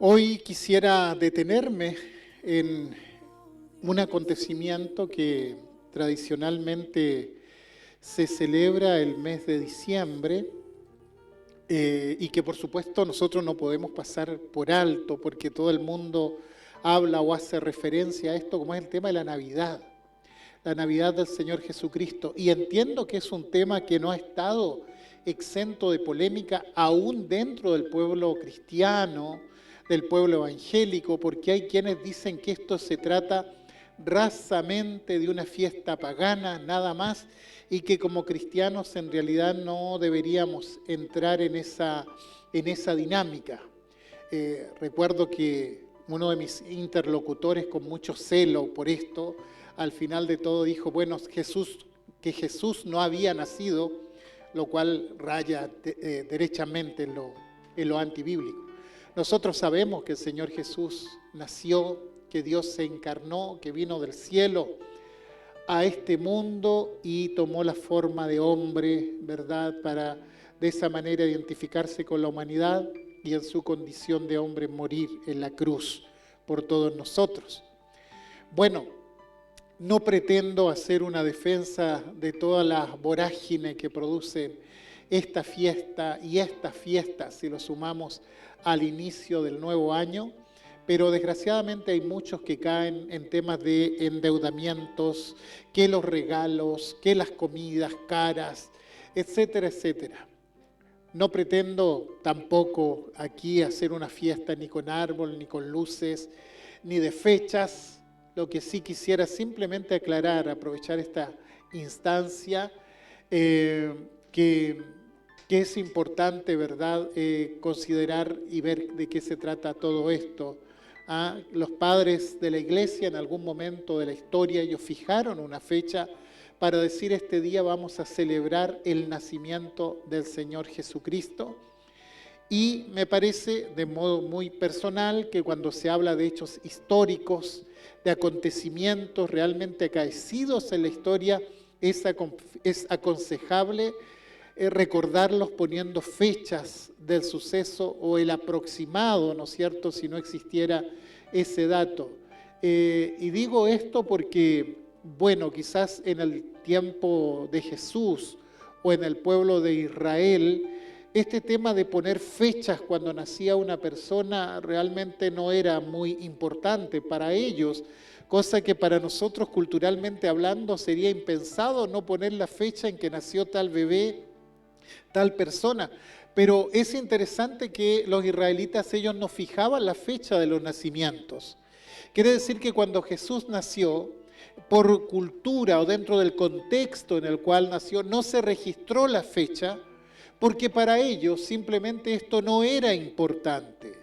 Hoy quisiera detenerme en un acontecimiento que tradicionalmente se celebra el mes de diciembre y que por supuesto nosotros no podemos pasar por alto porque todo el mundo habla o hace referencia a esto, como es el tema de la Navidad del Señor Jesucristo. Y entiendo que es un tema que no ha estado exento de polémica aún dentro del pueblo cristiano, del pueblo evangélico, porque hay quienes dicen que esto se trata rasamente de una fiesta pagana, nada más, y que como cristianos en realidad no deberíamos entrar en esa dinámica. Recuerdo que uno de mis interlocutores, con mucho celo por esto, al final de todo dijo, bueno, que Jesús no había nacido, lo cual raya derechamente en lo antibíblico. Nosotros sabemos que el Señor Jesús nació, que Dios se encarnó, que vino del cielo a este mundo y tomó la forma de hombre, ¿verdad? Para de esa manera identificarse con la humanidad y en su condición de hombre morir en la cruz por todos nosotros. Bueno, no pretendo hacer una defensa de toda la vorágine que producen esta fiesta y estas fiestas, si lo sumamos al inicio del nuevo año, pero desgraciadamente hay muchos que caen en temas de endeudamientos, que los regalos, que las comidas caras, etcétera, etcétera. No pretendo tampoco aquí hacer una fiesta ni con árbol, ni con luces, ni de fechas. Lo que sí quisiera simplemente aclarar, aprovechar esta instancia, que es importante, ¿verdad?, considerar y ver de qué se trata todo esto. Los padres de la iglesia en algún momento de la historia, ellos fijaron una fecha para decir este día vamos a celebrar el nacimiento del Señor Jesucristo. Y me parece de modo muy personal que cuando se habla de hechos históricos, de acontecimientos realmente acaecidos en la historia, es aconsejable recordarlos poniendo fechas del suceso o el aproximado, ¿no es cierto?, si no existiera ese dato. Y digo esto porque, bueno, quizás en el tiempo de Jesús o en el pueblo de Israel, este tema de poner fechas cuando nacía una persona realmente no era muy importante para ellos, cosa que para nosotros culturalmente hablando sería impensado no poner la fecha en que nació tal bebé, tal persona. Pero es interesante que los israelitas, ellos no fijaban la fecha de los nacimientos. Quiere decir que cuando Jesús nació, por cultura o dentro del contexto en el cual nació, no se registró la fecha, porque para ellos simplemente esto no era importante.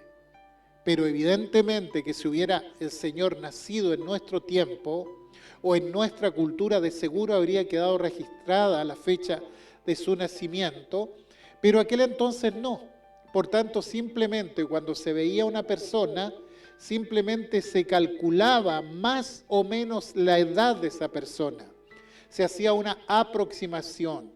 Pero evidentemente que si hubiera el Señor nacido en nuestro tiempo o en nuestra cultura, de seguro habría quedado registrada la fecha de su nacimiento, pero aquel entonces no. Por tanto, simplemente cuando se veía una persona, simplemente se calculaba más o menos la edad de esa persona. Se hacía una aproximación.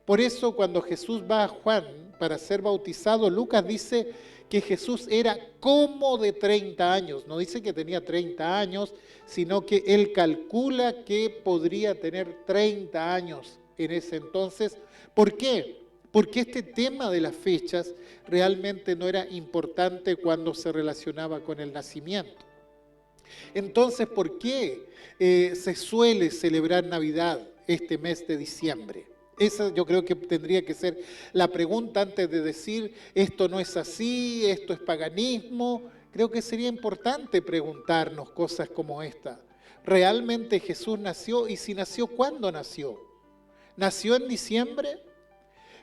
Por eso cuando Jesús va a Juan para ser bautizado, Lucas dice que Jesús era como de 30 años. No dice que tenía 30 años, sino que él calcula que podría tener 30 años en ese entonces. ¿Por qué? Porque este tema de las fechas realmente no era importante cuando se relacionaba con el nacimiento. Entonces, ¿por qué se suele celebrar Navidad este mes de diciembre? Esa yo creo que tendría que ser la pregunta antes de decir esto no es así, esto es paganismo. Creo que sería importante preguntarnos cosas como esta. ¿Realmente Jesús nació? Y si nació, ¿cuándo nació? ¿Nació en diciembre?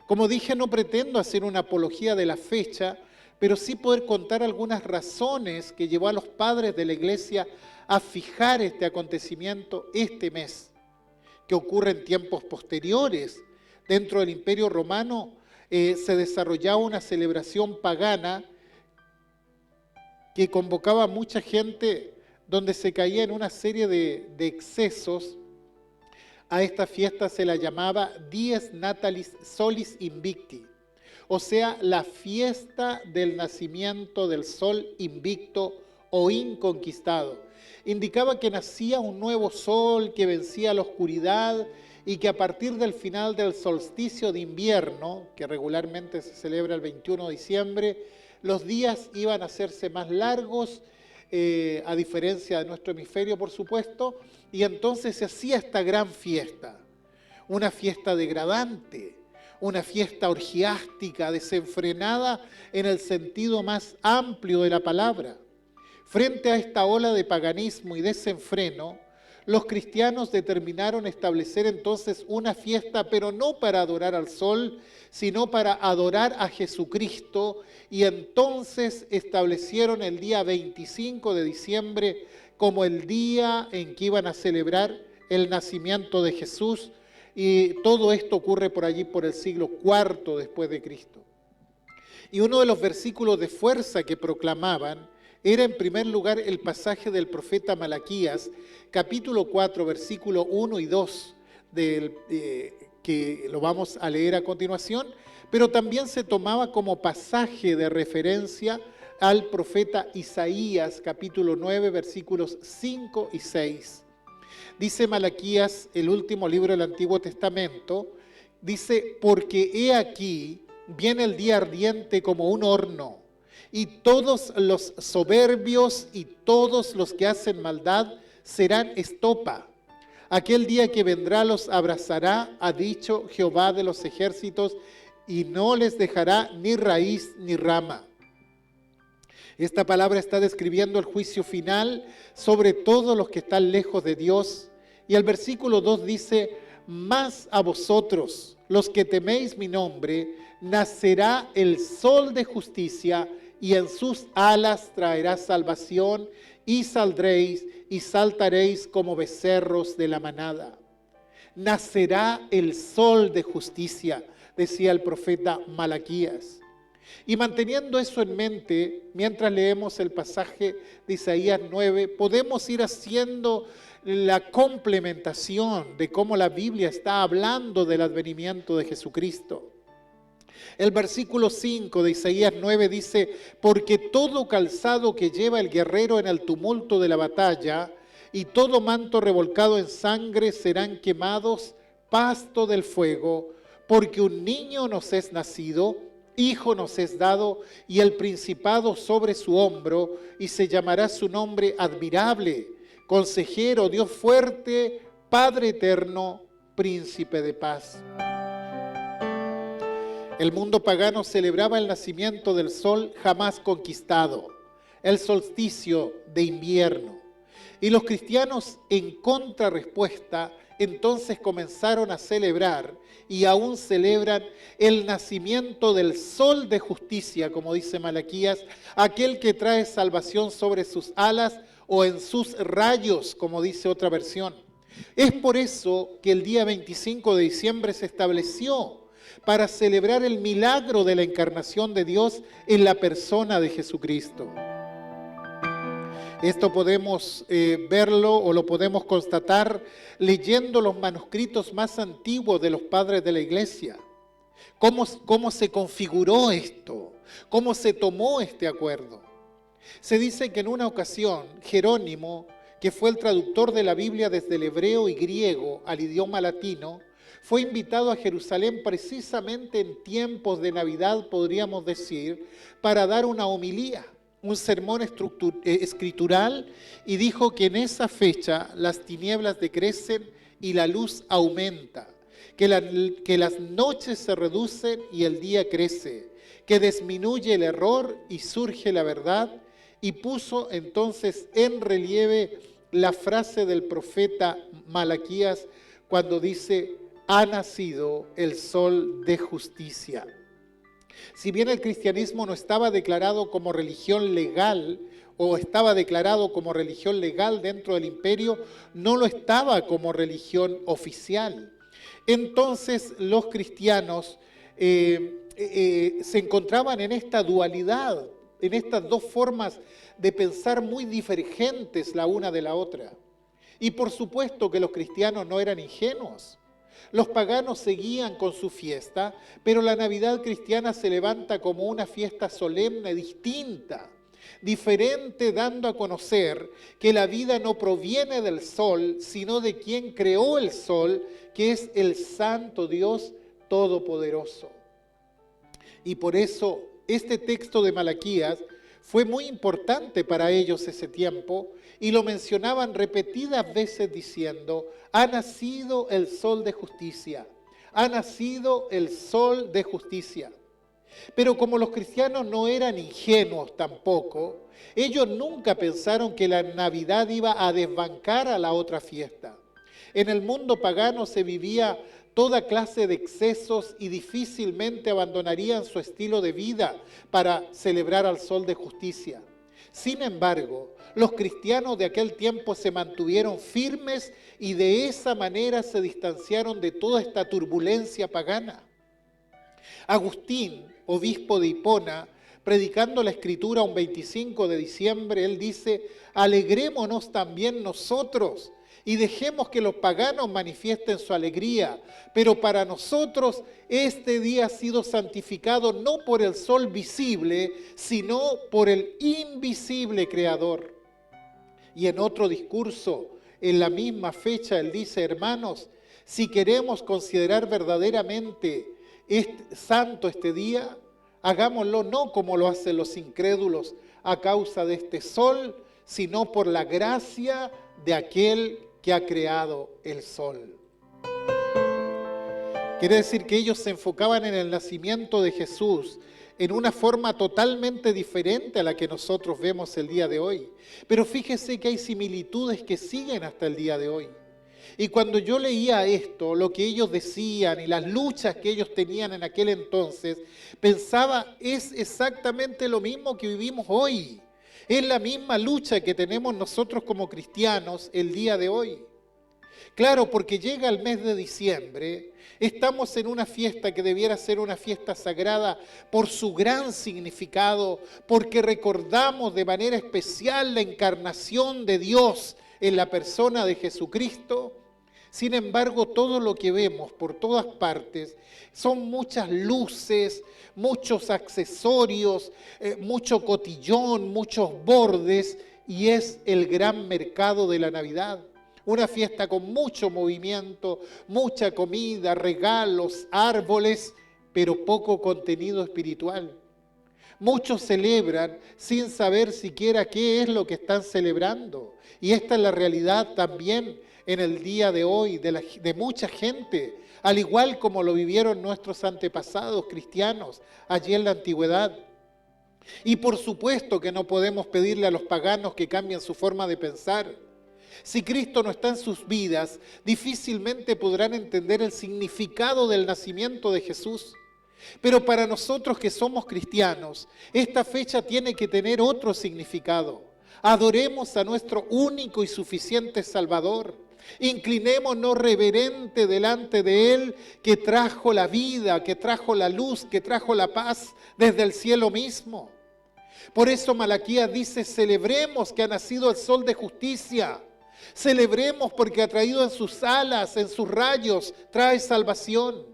Como dije, no pretendo hacer una apología de la fecha, pero sí poder contar algunas razones que llevó a los padres de la iglesia a fijar este acontecimiento este mes, que ocurre en tiempos posteriores. Dentro del Imperio Romano se desarrollaba una celebración pagana que convocaba a mucha gente, donde se caía en una serie de excesos. A esta fiesta se la llamaba Dies Natalis Solis Invicti, o sea, la fiesta del nacimiento del sol invicto o inconquistado. Indicaba que nacía un nuevo sol que vencía la oscuridad y que a partir del final del solsticio de invierno, que regularmente se celebra el 21 de diciembre, los días iban a hacerse más largos, a diferencia de nuestro hemisferio, por supuesto, y entonces se hacía esta gran fiesta, una fiesta degradante, una fiesta orgiástica, desenfrenada en el sentido más amplio de la palabra. Frente a esta ola de paganismo y desenfreno, los cristianos determinaron establecer entonces una fiesta, pero no para adorar al sol, sino para adorar a Jesucristo, y entonces establecieron el día 25 de diciembre como el día en que iban a celebrar el nacimiento de Jesús, y todo esto ocurre por allí por el siglo IV después de Cristo. Y uno de los versículos de fuerza que proclamaban era en primer lugar el pasaje del profeta Malaquías, capítulo 4, versículo 1 y 2, que lo vamos a leer a continuación, pero también se tomaba como pasaje de referencia al profeta Isaías, capítulo 9, versículos 5 y 6. Dice Malaquías, el último libro del Antiguo Testamento, dice, porque he aquí, viene el día ardiente como un horno, y todos los soberbios y todos los que hacen maldad serán estopa. Aquel día que vendrá los abrazará, ha dicho Jehová de los ejércitos, y no les dejará ni raíz ni rama. Esta palabra está describiendo el juicio final sobre todos los que están lejos de Dios. Y el versículo 2 dice, mas a vosotros, los que teméis mi nombre, nacerá el sol de justicia, y en sus alas traerá salvación, y saldréis y saltaréis como becerros de la manada. Nacerá el sol de justicia, decía el profeta Malaquías. Y manteniendo eso en mente, mientras leemos el pasaje de Isaías 9, podemos ir haciendo la complementación de cómo la Biblia está hablando del advenimiento de Jesucristo. El versículo 5 de Isaías 9 dice, porque todo calzado que lleva el guerrero en el tumulto de la batalla y todo manto revolcado en sangre serán quemados, pasto del fuego, porque un niño nos es nacido, hijo nos es dado, y el principado sobre su hombro, y se llamará su nombre admirable, consejero, Dios fuerte, Padre eterno, príncipe de paz. El mundo pagano celebraba el nacimiento del sol jamás conquistado, el solsticio de invierno. Y los cristianos, en contrarrespuesta, entonces comenzaron a celebrar y aún celebran el nacimiento del sol de justicia, como dice Malaquías, aquel que trae salvación sobre sus alas o en sus rayos, como dice otra versión. Es por eso que el día 25 de diciembre se estableció para celebrar el milagro de la encarnación de Dios en la persona de Jesucristo. Esto podemos verlo o lo podemos constatar leyendo los manuscritos más antiguos de los padres de la iglesia. ¿Cómo se configuró esto? ¿Cómo se tomó este acuerdo? Se dice que en una ocasión Jerónimo, que fue el traductor de la Biblia desde el hebreo y griego al idioma latino, fue invitado a Jerusalén precisamente en tiempos de Navidad, podríamos decir, para dar una homilía, un sermón escritural, y dijo que en esa fecha las tinieblas decrecen y la luz aumenta, que las noches se reducen y el día crece, que disminuye el error y surge la verdad, y puso entonces en relieve la frase del profeta Malaquías cuando dice, ha nacido el sol de justicia. Si bien el cristianismo no estaba declarado como religión legal, o estaba declarado como religión legal dentro del imperio, no lo estaba como religión oficial. Entonces los cristianos se encontraban en esta dualidad, en estas dos formas de pensar muy divergentes la una de la otra. Y por supuesto que los cristianos no eran ingenuos. Los paganos seguían con su fiesta, pero la Navidad cristiana se levanta como una fiesta solemne distinta, diferente, dando a conocer que la vida no proviene del sol, sino de quien creó el sol, que es el Santo Dios Todopoderoso. Y por eso este texto de Malaquías fue muy importante para ellos ese tiempo, y lo mencionaban repetidas veces diciendo: ha nacido el sol de justicia, ha nacido el sol de justicia. Pero como los cristianos no eran ingenuos tampoco, ellos nunca pensaron que la Navidad iba a desbancar a la otra fiesta. En el mundo pagano se vivía toda clase de excesos y difícilmente abandonarían su estilo de vida para celebrar al sol de justicia. Sin embargo, los cristianos de aquel tiempo se mantuvieron firmes y de esa manera se distanciaron de toda esta turbulencia pagana. Agustín, obispo de Hipona, predicando la Escritura un 25 de diciembre, él dice: alegrémonos también nosotros y dejemos que los paganos manifiesten su alegría, pero para nosotros este día ha sido santificado no por el sol visible, sino por el invisible Creador. Y en otro discurso, en la misma fecha, él dice: hermanos, si queremos considerar verdaderamente santo este día, hagámoslo no como lo hacen los incrédulos a causa de este sol, sino por la gracia de aquel que ha creado el sol. Quiere decir que ellos se enfocaban en el nacimiento de Jesús en una forma totalmente diferente a la que nosotros vemos el día de hoy. Pero fíjese que hay similitudes que siguen hasta el día de hoy. Y cuando yo leía esto, lo que ellos decían y las luchas que ellos tenían en aquel entonces, pensaba, es exactamente lo mismo que vivimos hoy. Es la misma lucha que tenemos nosotros como cristianos el día de hoy. Claro, porque llega el mes de diciembre, estamos en una fiesta que debiera ser una fiesta sagrada por su gran significado, porque recordamos de manera especial la encarnación de Dios en la persona de Jesucristo. Sin embargo, todo lo que vemos por todas partes son muchas luces, muchos accesorios, mucho cotillón, muchos bordes, y es el gran mercado de la Navidad. Una fiesta con mucho movimiento, mucha comida, regalos, árboles, pero poco contenido espiritual. Muchos celebran sin saber siquiera qué es lo que están celebrando. Y esta es la realidad también en el día de hoy de mucha gente, al igual como lo vivieron nuestros antepasados cristianos allí en la antigüedad. Y por supuesto que no podemos pedirle a los paganos que cambien su forma de pensar. Si Cristo no está en sus vidas, difícilmente podrán entender el significado del nacimiento de Jesús. Pero para nosotros que somos cristianos, esta fecha tiene que tener otro significado. Adoremos a nuestro único y suficiente Salvador. Inclinémonos reverente delante de Él, que trajo la vida, que trajo la luz, que trajo la paz desde el cielo mismo. Por eso Malaquías dice: celebremos que ha nacido el sol de justicia. Celebremos porque ha traído en sus alas, en sus rayos, trae salvación.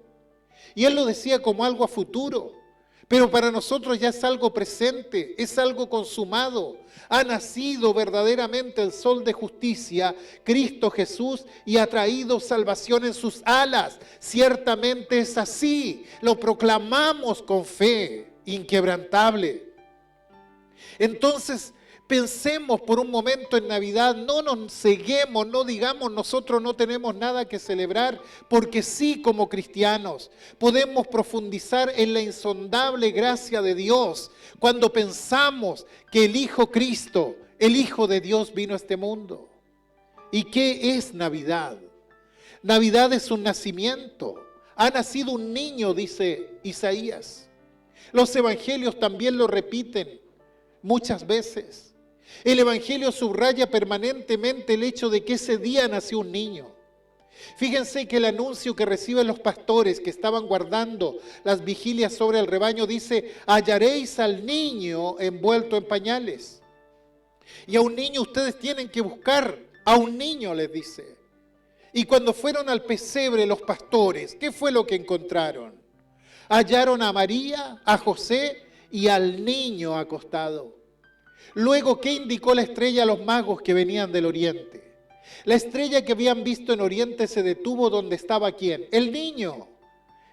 Y él lo decía como algo a futuro, pero para nosotros ya es algo presente, es algo consumado. Ha nacido verdaderamente el sol de justicia, Cristo Jesús, y ha traído salvación en sus alas. Ciertamente es así, lo proclamamos con fe inquebrantable. Entonces, pensemos por un momento en Navidad, no nos ceguemos, no digamos nosotros no tenemos nada que celebrar, porque sí, como cristianos podemos profundizar en la insondable gracia de Dios cuando pensamos que el Hijo Cristo, el Hijo de Dios, vino a este mundo. ¿Y qué es Navidad? Navidad es un nacimiento. Ha nacido un niño, dice Isaías. Los evangelios también lo repiten muchas veces. El Evangelio subraya permanentemente el hecho de que ese día nació un niño. Fíjense que el anuncio que reciben los pastores que estaban guardando las vigilias sobre el rebaño dice: hallaréis al niño envuelto en pañales. Y a un niño ustedes tienen que buscar, a un niño les dice. Y cuando fueron al pesebre los pastores, ¿qué fue lo que encontraron? Hallaron a María, a José y al niño acostado. Luego, ¿qué indicó la estrella a los magos que venían del oriente? La estrella que habían visto en oriente se detuvo donde estaba ¿quién? El niño.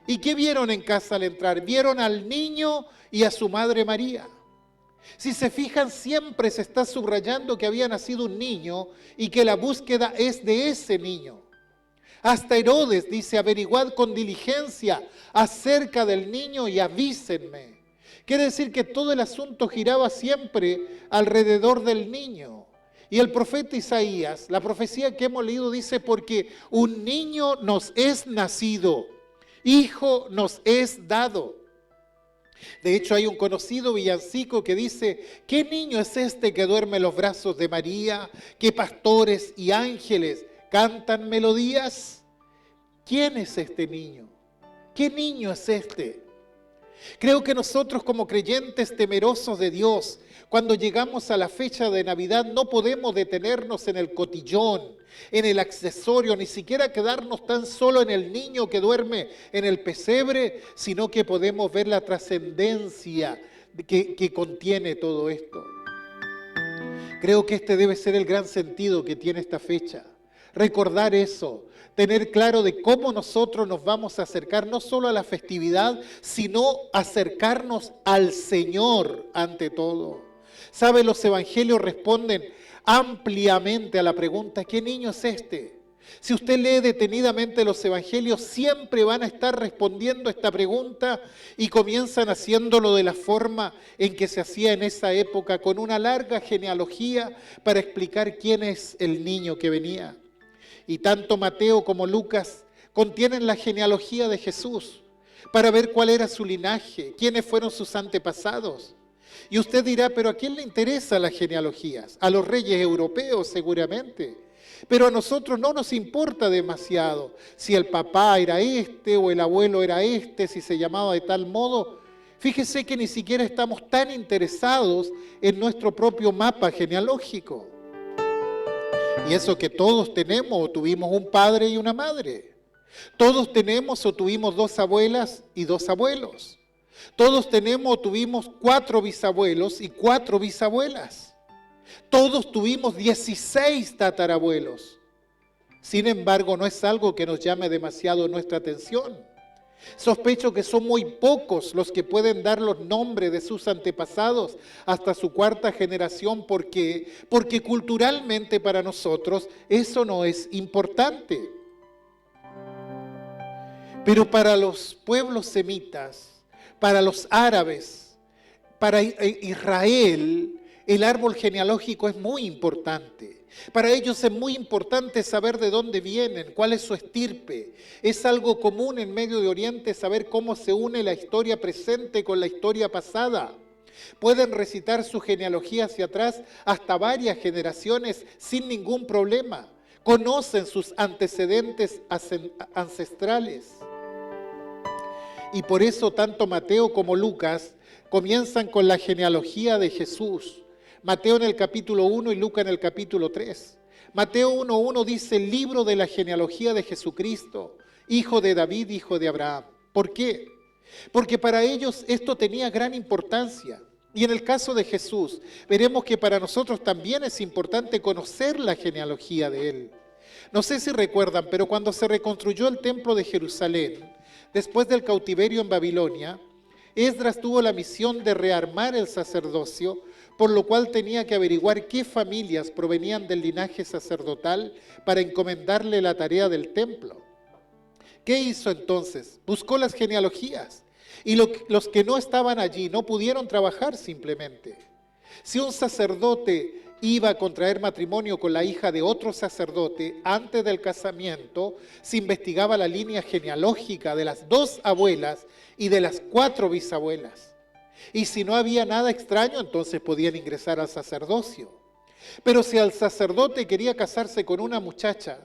¿Y qué vieron en casa al entrar? Vieron al niño y a su madre María. Si se fijan, siempre se está subrayando que había nacido un niño y que la búsqueda es de ese niño. Hasta Herodes dice: averiguad con diligencia acerca del niño y avísenme. Quiere decir que todo el asunto giraba siempre alrededor del niño. Y el profeta Isaías, la profecía que hemos leído dice: porque un niño nos es nacido, hijo nos es dado. De hecho, hay un conocido villancico que dice: ¿qué niño es este que duerme en los brazos de María? ¿Qué pastores y ángeles cantan melodías? ¿Quién es este niño? ¿Qué niño es este? Creo que nosotros como creyentes temerosos de Dios, cuando llegamos a la fecha de Navidad, no podemos detenernos en el cotillón, en el accesorio, ni siquiera quedarnos tan solo en el niño que duerme en el pesebre, sino que podemos ver la trascendencia que contiene todo esto. Creo que este debe ser el gran sentido que tiene esta fecha. Recordar eso, tener claro de cómo nosotros nos vamos a acercar no solo a la festividad, sino acercarnos al Señor ante todo. ¿Sabe? Los evangelios responden ampliamente a la pregunta: ¿qué niño es este? Si usted lee detenidamente los evangelios, siempre van a estar respondiendo esta pregunta y comienzan haciéndolo de la forma en que se hacía en esa época, con una larga genealogía para explicar quién es el niño que venía. Y tanto Mateo como Lucas contienen la genealogía de Jesús para ver cuál era su linaje, quiénes fueron sus antepasados. Y usted dirá: ¿pero a quién le interesan las genealogías? A los reyes europeos seguramente. Pero a nosotros no nos importa demasiado si el papá era este o el abuelo era este, si se llamaba de tal modo. Fíjese que ni siquiera estamos tan interesados en nuestro propio mapa genealógico. Y eso que todos tenemos o tuvimos un padre y una madre. Todos tenemos o tuvimos 2 abuelas y 2 abuelos. Todos tenemos o tuvimos 4 bisabuelos y 4 bisabuelas. Todos tuvimos 16 tatarabuelos. Sin embargo, no es algo que nos llame demasiado nuestra atención. Sospecho que son muy pocos los que pueden dar los nombres de sus antepasados hasta su 4ª generación, porque culturalmente para nosotros eso no es importante. Pero para los pueblos semitas, para los árabes, para Israel, el árbol genealógico es muy importante. Para ellos es muy importante saber de dónde vienen, cuál es su estirpe. Es algo común en Medio de Oriente saber cómo se une la historia presente con la historia pasada. Pueden recitar su genealogía hacia atrás hasta varias generaciones sin ningún problema. Conocen sus antecedentes ancestrales. Y por eso tanto Mateo como Lucas comienzan con la genealogía de Jesús. Mateo en el capítulo 1 y Lucas en el capítulo 3. Mateo 1:1 dice: el libro de la genealogía de Jesucristo, hijo de David, hijo de Abraham. ¿Por qué? Porque para ellos esto tenía gran importancia. Y en el caso de Jesús, veremos que para nosotros también es importante conocer la genealogía de él. No sé si recuerdan, pero cuando se reconstruyó el templo de Jerusalén, después del cautiverio en Babilonia, Esdras tuvo la misión de rearmar el sacerdocio, por lo cual tenía que averiguar qué familias provenían del linaje sacerdotal para encomendarle la tarea del templo. ¿Qué hizo entonces? Buscó las genealogías, y los que no estaban allí no pudieron trabajar simplemente. Si un sacerdote iba a contraer matrimonio con la hija de otro sacerdote, antes del casamiento se investigaba la línea genealógica de las 2 abuelas y de las 4 bisabuelas. Y si no había nada extraño, entonces podían ingresar al sacerdocio. Pero si el sacerdote quería casarse con una muchacha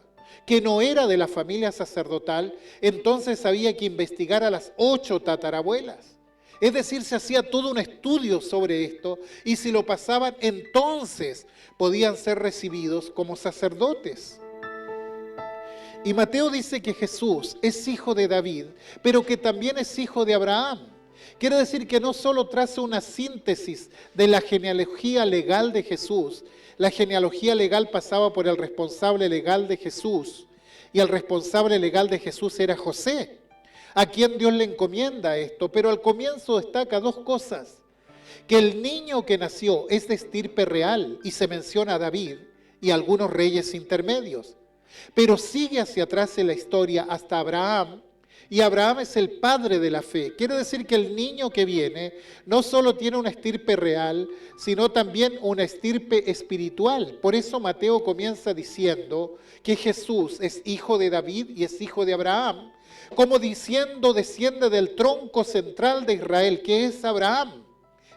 que no era de la familia sacerdotal, entonces había que investigar a las 8 tatarabuelas. Es decir, se hacía todo un estudio sobre esto, y si lo pasaban, entonces podían ser recibidos como sacerdotes. Y Mateo dice que Jesús es hijo de David, pero que también es hijo de Abraham. Quiere decir que no solo traza una síntesis de la genealogía legal de Jesús, la genealogía legal pasaba por el responsable legal de Jesús, y el responsable legal de Jesús era José, a quien Dios le encomienda esto, pero al comienzo destaca dos cosas: que el niño que nació es de estirpe real, y se menciona a David y algunos reyes intermedios, pero sigue hacia atrás en la historia hasta Abraham, y Abraham es el padre de la fe. Quiere decir que el niño que viene no solo tiene una estirpe real, sino también una estirpe espiritual. Por eso Mateo comienza diciendo que Jesús es hijo de David y es hijo de Abraham, como diciendo desciende del tronco central de Israel, que es Abraham,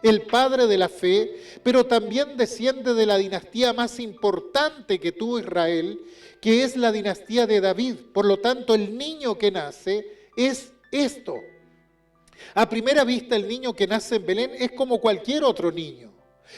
el padre de la fe, pero también desciende de la dinastía más importante que tuvo Israel, que es la dinastía de David. Por lo tanto, el niño que nace es esto. A primera vista, el niño que nace en Belén es como cualquier otro niño,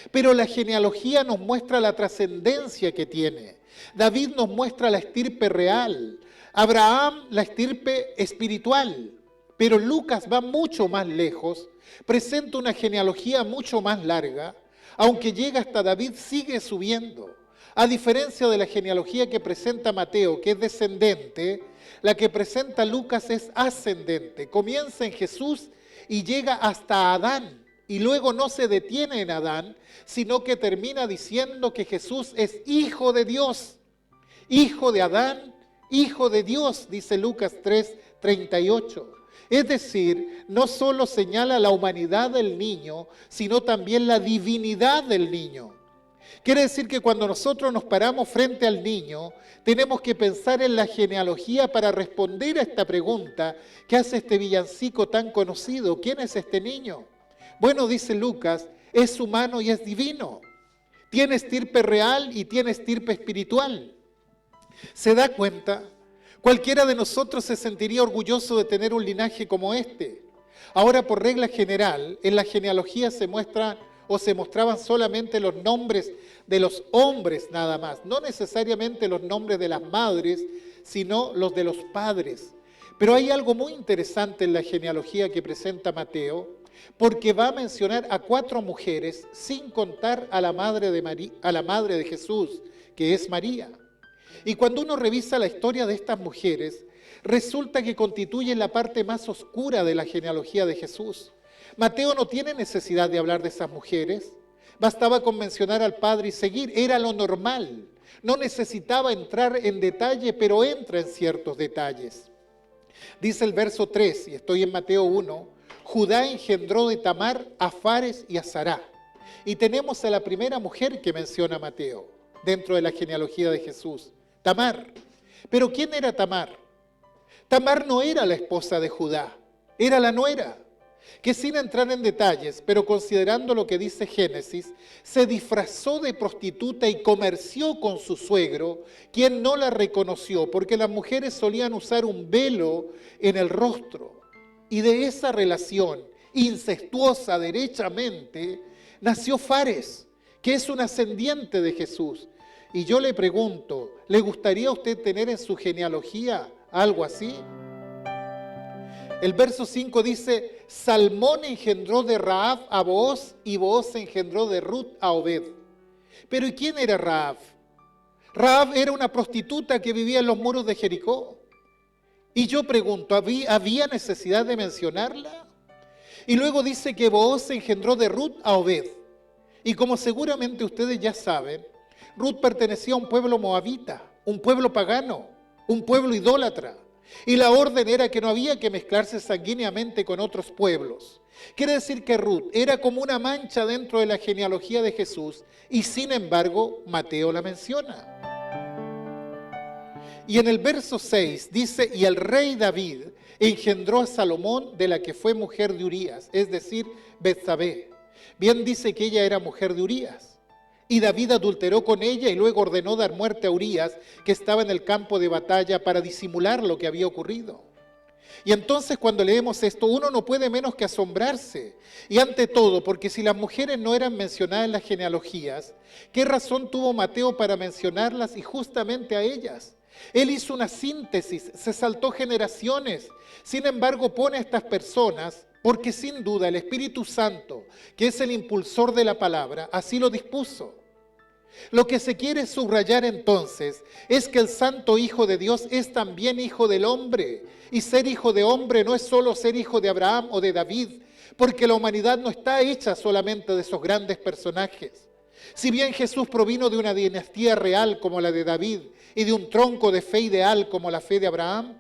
pero la genealogía nos muestra la trascendencia que tiene. David nos muestra la estirpe real, Abraham la estirpe espiritual, pero Lucas va mucho más lejos, presenta una genealogía mucho más larga. Aunque llega hasta David, sigue subiendo. A diferencia de la genealogía que presenta Mateo, que es descendente, la que presenta Lucas es ascendente. Comienza en Jesús y llega hasta Adán, y luego no se detiene en Adán, sino que termina diciendo que Jesús es hijo de Dios, hijo de Adán, hijo de Dios, dice Lucas 3:38. Es decir, no solo señala la humanidad del niño, sino también la divinidad del niño. Quiere decir que cuando nosotros nos paramos frente al niño, tenemos que pensar en la genealogía para responder a esta pregunta que hace este villancico tan conocido. ¿Quién es este niño? Bueno, dice Lucas, es humano y es divino. Tiene estirpe real y tiene estirpe espiritual. ¿Se da cuenta? Cualquiera de nosotros se sentiría orgulloso de tener un linaje como este. Ahora, por regla general, en la genealogía se muestran o se mostraban solamente los nombres de los hombres nada más, no necesariamente los nombres de las madres, sino los de los padres. Pero hay algo muy interesante en la genealogía que presenta Mateo, porque va a mencionar a 4 mujeres sin contar a la madre de Jesús, que es María. Y cuando uno revisa la historia de estas mujeres, resulta que constituyen la parte más oscura de la genealogía de Jesús. Mateo no tiene necesidad de hablar de esas mujeres, bastaba con mencionar al Padre y seguir, era lo normal. No necesitaba entrar en detalle, pero entra en ciertos detalles. Dice el verso 3, y estoy en Mateo 1, Judá engendró de Tamar a Fares y a Zará. Y tenemos a la primera mujer que menciona Mateo, dentro de la genealogía de Jesús, Tamar. Pero ¿quién era Tamar? Tamar no era la esposa de Judá, era la nuera, que sin entrar en detalles, pero considerando lo que dice Génesis, se disfrazó de prostituta y comerció con su suegro, quien no la reconoció, porque las mujeres solían usar un velo en el rostro. Y de esa relación incestuosa derechamente nació Fares, que es un ascendiente de Jesús. Y yo le pregunto, ¿le gustaría a usted tener en su genealogía algo así? El verso 5 dice, Salmón engendró de Rahab a Booz y Booz engendró de Ruth a Obed. Pero ¿y quién era Rahab? Rahab era una prostituta que vivía en los muros de Jericó. Y yo pregunto, ¿había necesidad de mencionarla? Y luego dice que Booz engendró de Ruth a Obed. Y como seguramente ustedes ya saben, Ruth pertenecía a un pueblo moabita, un pueblo pagano, un pueblo idólatra. Y la orden era que no había que mezclarse sanguíneamente con otros pueblos. Quiere decir que Ruth era como una mancha dentro de la genealogía de Jesús y sin embargo Mateo la menciona. Y en el verso 6 dice, y el rey David engendró a Salomón de la que fue mujer de Urías, es decir, Betsabé. Bien dice que ella era mujer de Urías. Y David adulteró con ella y luego ordenó dar muerte a Urías, que estaba en el campo de batalla, para disimular lo que había ocurrido. Y entonces cuando leemos esto, uno no puede menos que asombrarse. Y ante todo, porque si las mujeres no eran mencionadas en las genealogías, ¿qué razón tuvo Mateo para mencionarlas y justamente a ellas? Él hizo una síntesis, se saltó generaciones. Sin embargo, pone a estas personas, porque sin duda el Espíritu Santo, que es el impulsor de la palabra, así lo dispuso. Lo que se quiere subrayar entonces es que el Santo Hijo de Dios es también hijo del hombre. Y ser hijo de hombre no es solo ser hijo de Abraham o de David, porque la humanidad no está hecha solamente de esos grandes personajes. Si bien Jesús provino de una dinastía real como la de David y de un tronco de fe ideal como la fe de Abraham,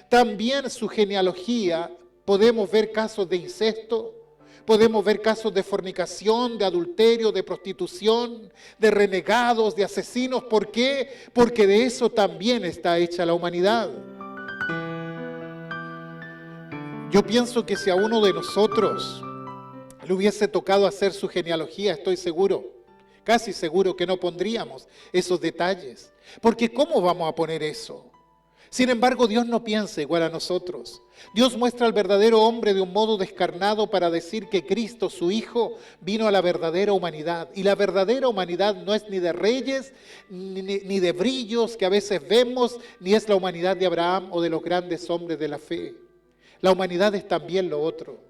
también su genealogía podemos ver casos de incesto, podemos ver casos de fornicación, de adulterio, de prostitución, de renegados, de asesinos. ¿Por qué? Porque de eso también está hecha la humanidad. Yo pienso que si a uno de nosotros le hubiese tocado hacer su genealogía, estoy seguro, casi seguro que no pondríamos esos detalles. Porque ¿cómo vamos a poner eso? Sin embargo, Dios no piensa igual a nosotros. Dios muestra al verdadero hombre de un modo descarnado para decir que Cristo, su Hijo, vino a la verdadera humanidad. Y la verdadera humanidad no es ni de reyes, ni de brillos que a veces vemos, ni es la humanidad de Abraham o de los grandes hombres de la fe. La humanidad es también lo otro.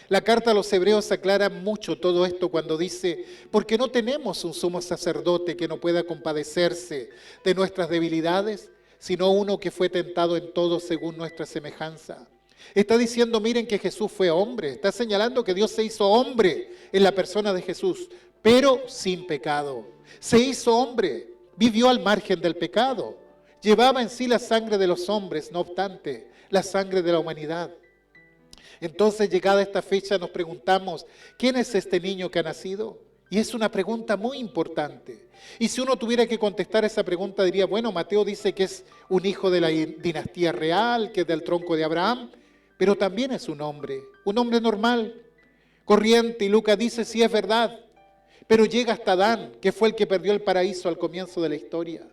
La carta a los Hebreos aclara mucho todo esto cuando dice, porque no tenemos un sumo sacerdote que no pueda compadecerse de nuestras debilidades, sino uno que fue tentado en todo según nuestra semejanza. Está diciendo, miren que Jesús fue hombre, está señalando que Dios se hizo hombre en la persona de Jesús, pero sin pecado. Se hizo hombre, vivió al margen del pecado, llevaba en sí la sangre de los hombres, no obstante, la sangre de la humanidad. Entonces, llegada esta fecha, nos preguntamos, ¿quién es este niño que ha nacido? Y es una pregunta muy importante. Y si uno tuviera que contestar esa pregunta, diría, bueno, Mateo dice que es un hijo de la dinastía real, que es del tronco de Abraham, pero también es un hombre normal, corriente. Y Lucas dice, sí es verdad, pero llega hasta Adán, que fue el que perdió el paraíso al comienzo de la historia.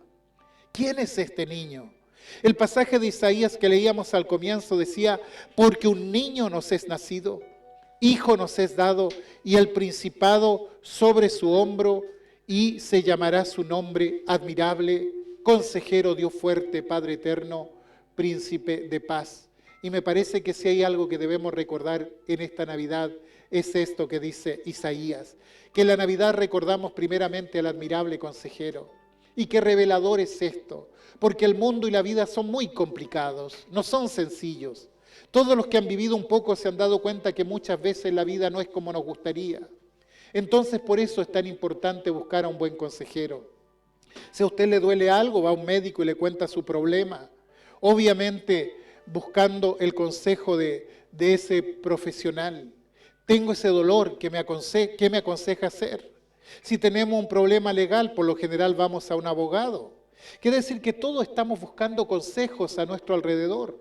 ¿Quién es este niño? El pasaje de Isaías que leíamos al comienzo decía, porque un niño nos es nacido, hijo nos es dado, y el principado sobre su hombro, y se llamará su nombre admirable, consejero, Dios fuerte, Padre eterno, príncipe de paz. Y me parece que si hay algo que debemos recordar en esta Navidad, es esto que dice Isaías, que en la Navidad recordamos primeramente al admirable consejero. Y qué revelador es esto, porque el mundo y la vida son muy complicados, no son sencillos. Todos los que han vivido un poco se han dado cuenta que muchas veces la vida no es como nos gustaría. Entonces, por eso es tan importante buscar a un buen consejero. Si a usted le duele algo, va a un médico y le cuenta su problema. Obviamente, buscando el consejo de ese profesional. Tengo ese dolor, ¿qué me aconseja hacer? Si tenemos un problema legal, por lo general vamos a un abogado. Quiere decir que todos estamos buscando consejos a nuestro alrededor.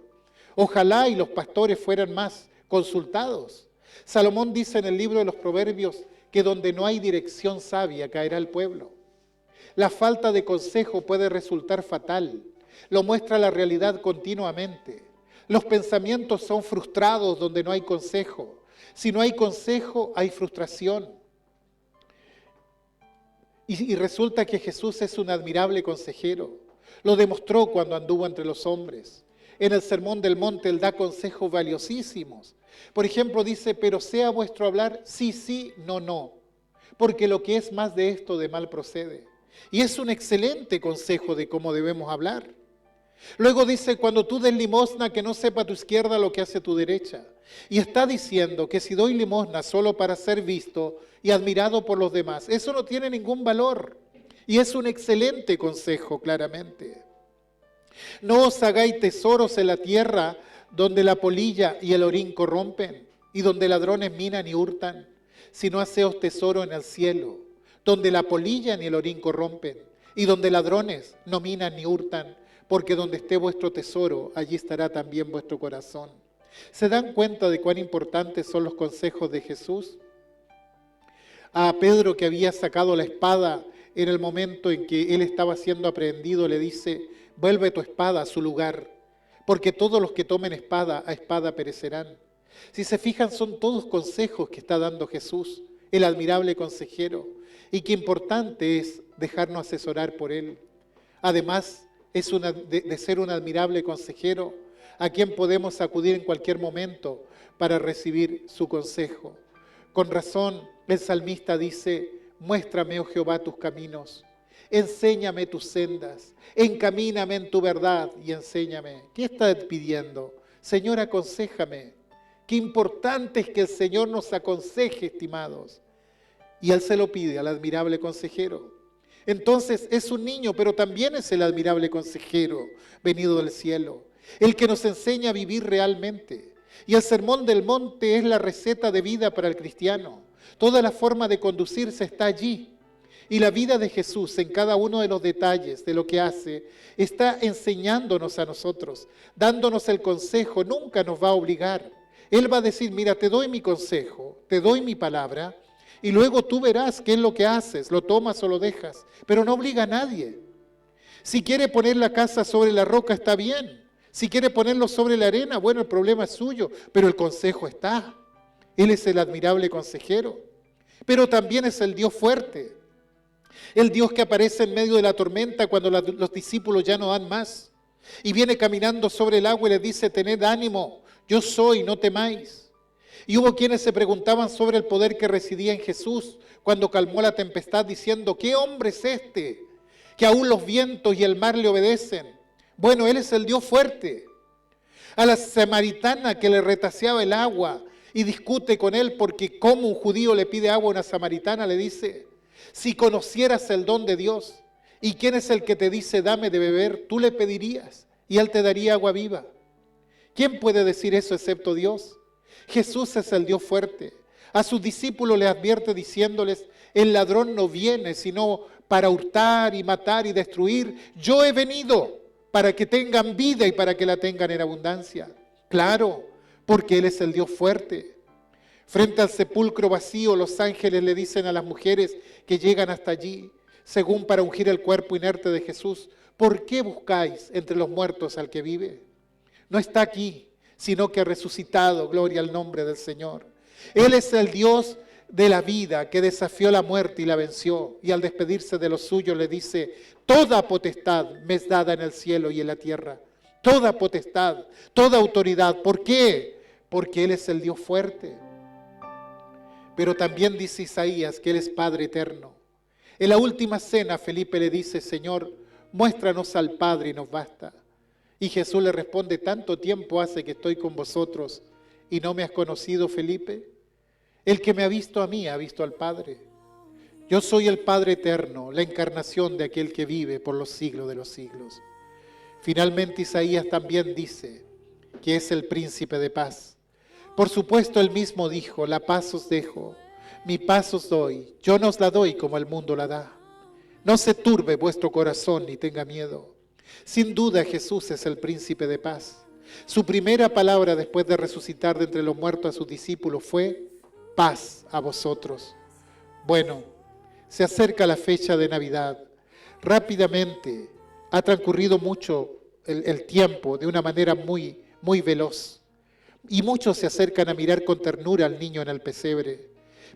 Ojalá y los pastores fueran más consultados. Salomón dice en el libro de los Proverbios que donde no hay dirección sabia caerá el pueblo. La falta de consejo puede resultar fatal. Lo muestra la realidad continuamente. Los pensamientos son frustrados donde no hay consejo. Si no hay consejo, hay frustración. Y resulta que Jesús es un admirable consejero. Lo demostró cuando anduvo entre los hombres. En el Sermón del Monte Él da consejos valiosísimos. Por ejemplo, dice, pero sea vuestro hablar sí, sí, no, no. Porque lo que es más de esto de mal procede. Y es un excelente consejo de cómo debemos hablar. Luego dice, cuando tú des limosna, que no sepa tu izquierda lo que hace tu derecha. Y está diciendo que si doy limosna solo para ser visto y admirado por los demás, eso no tiene ningún valor. Y es un excelente consejo, claramente. No os hagáis tesoros en la tierra donde la polilla y el orín corrompen y donde ladrones minan y hurtan, sino haceos tesoro en el cielo, donde la polilla ni el orín corrompen y donde ladrones no minan ni hurtan, porque donde esté vuestro tesoro, allí estará también vuestro corazón. ¿Se dan cuenta de cuán importantes son los consejos de Jesús? A Pedro, que había sacado la espada en el momento en que él estaba siendo aprehendido, le dice, vuelve tu espada a su lugar, porque todos los que tomen espada, a espada perecerán. Si se fijan, son todos consejos que está dando Jesús, el admirable consejero, y qué importante es dejarnos asesorar por él. Además, de ser un admirable consejero, a quien podemos acudir en cualquier momento para recibir su consejo. Con razón, el salmista dice: muéstrame, oh Jehová, tus caminos, enséñame tus sendas, encamíname en tu verdad y enséñame. ¿Qué está pidiendo? Señor, aconséjame. Qué importante es que el Señor nos aconseje, estimados. Y Él se lo pide al admirable consejero. Entonces es un niño, pero también es el admirable consejero venido del cielo, el que nos enseña a vivir realmente. Y el Sermón del Monte es la receta de vida para el cristiano. Toda la forma de conducirse está allí. Y la vida de Jesús en cada uno de los detalles de lo que hace está enseñándonos a nosotros, dándonos el consejo, nunca nos va a obligar. Él va a decir: mira, te doy mi consejo, te doy mi palabra, y luego tú verás qué es lo que haces, lo tomas o lo dejas, pero no obliga a nadie. Si quiere poner la casa sobre la roca, está bien. Si quiere ponerlo sobre la arena, bueno, el problema es suyo, pero el consejo está. Él es el admirable consejero, pero también es el Dios fuerte, el Dios que aparece en medio de la tormenta cuando los discípulos ya no dan más, y viene caminando sobre el agua y les dice: tened ánimo, yo soy, no temáis. Y hubo quienes se preguntaban sobre el poder que residía en Jesús cuando calmó la tempestad, diciendo: ¿qué hombre es este que aún los vientos y el mar le obedecen? Bueno, Él es el Dios fuerte. A la samaritana que le retaseaba el agua y discute con Él porque como un judío le pide agua a una samaritana, le dice: si conocieras el don de Dios y quién es el que te dice dame de beber, tú le pedirías y Él te daría agua viva. ¿Quién puede decir eso excepto Dios? Jesús es el Dios fuerte. A sus discípulos les advierte diciéndoles: el ladrón no viene sino para hurtar y matar y destruir. Yo he venido para que tengan vida y para que la tengan en abundancia. Claro, porque Él es el Dios fuerte. Frente al sepulcro vacío, los ángeles le dicen a las mujeres que llegan hasta allí, según para ungir el cuerpo inerte de Jesús: ¿por qué buscáis entre los muertos al que vive? No está aquí, sino que ha resucitado. Gloria al nombre del Señor. Él es el Dios de la vida que desafió la muerte y la venció. Y al despedirse de los suyos le dice: toda potestad me es dada en el cielo y en la tierra. Toda potestad, toda autoridad. ¿Por qué? Porque Él es el Dios fuerte. Pero también dice Isaías que Él es Padre eterno. En la última cena Felipe le dice: Señor, muéstranos al Padre y nos basta. Y Jesús le responde: tanto tiempo hace que estoy con vosotros y no me has conocido, Felipe. El que me ha visto a mí ha visto al Padre. Yo soy el Padre eterno, la encarnación de aquel que vive por los siglos de los siglos. Finalmente Isaías también dice que es el príncipe de paz. Por supuesto, él mismo dijo: la paz os dejo, mi paz os doy, yo no os la doy como el mundo la da. No se turbe vuestro corazón ni tenga miedo. Sin duda Jesús es el príncipe de paz. Su primera palabra después de resucitar de entre los muertos a sus discípulos fue: paz a vosotros. Bueno, se acerca la fecha de Navidad. Rápidamente ha transcurrido mucho el tiempo de una manera muy, muy veloz. Y muchos se acercan a mirar con ternura al niño en el pesebre.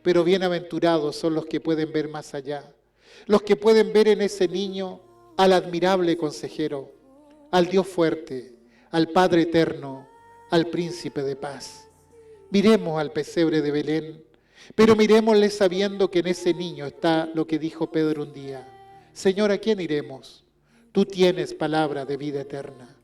Pero bienaventurados son los que pueden ver más allá. Los que pueden ver en ese niño al admirable consejero, al Dios fuerte, al Padre eterno, al príncipe de paz. Miremos al pesebre de Belén, pero miremosle sabiendo que en ese niño está lo que dijo Pedro un día: Señor, ¿a quién iremos? Tú tienes palabra de vida eterna.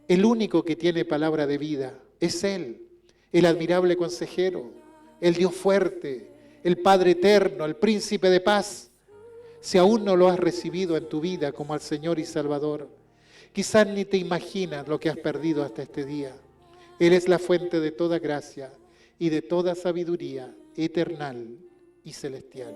El único que tiene palabra de vida es Él, el admirable consejero, el Dios fuerte, el Padre eterno, el príncipe de paz. Si aún no lo has recibido en tu vida como al Señor y Salvador, quizás ni te imaginas lo que has perdido hasta este día. Él es la fuente de toda gracia y de toda sabiduría eternal y celestial.